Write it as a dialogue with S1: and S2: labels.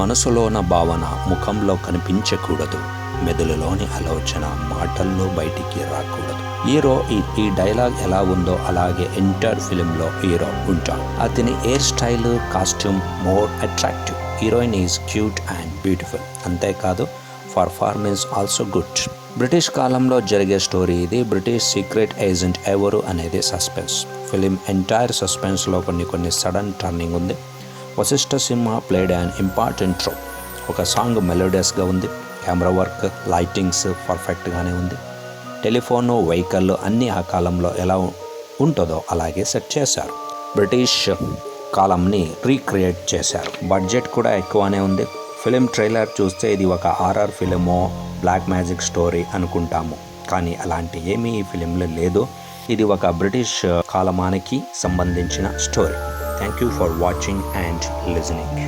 S1: మనసులోన భావన ముఖంలో కనిపించకూడదు, మెదడులోని ఆలోచన మాటల్లో బయటికి రాకూడదు. హీరో ఈ డైలాగ్ ఎలా ఉందో అలాగే ఎంటైర్ ఫిలింలో హీరో ఉంటాడు. అతని hair style, costume more attractive. Heroine is cute and beautiful. అంతేకాదు పర్ఫార్మెన్స్ ఆల్సో గుడ్. బ్రిటిష్ కాలంలో జరిగే స్టోరీ ఇది. బ్రిటిష్ సీక్రెట్ ఏజెంట్ ఎవరు అనేది సస్పెన్స్. ఫిలిం ఎంటైర్ సస్పెన్స్లో కొన్ని సడన్ టర్నింగ్ ఉంది. వశిష్ఠ సింహ ప్లేడ్ అండ్ ఇంపార్టెంట్ రోల్. ఒక సాంగ్ మెలోడియస్గా ఉంది. కెమెరా వర్క్, లైటింగ్స్ పర్ఫెక్ట్గానే ఉంది. టెలిఫోను, వెహికల్ అన్నీ ఆ కాలంలో ఎలా ఉంటుందో అలాగే సెట్ చేశారు. బ్రిటిష్ కాలంని రీక్రియేట్ చేశారు. బడ్జెట్ కూడా ఎక్కువనే ఉంది. ఫిలిం ట్రైలర్ చూస్తే ఇది ఒక హారర్ ఫిలిమో, బ్లాక్ మ్యాజిక్ స్టోరీ అనుకుంటాము, కానీ అలాంటి ఏమీ ఈ ఫిలింలో లేదు. ఇది ఒక బ్రిటిష్ కాలమానికి సంబంధించిన story. Thank you for watching and listening.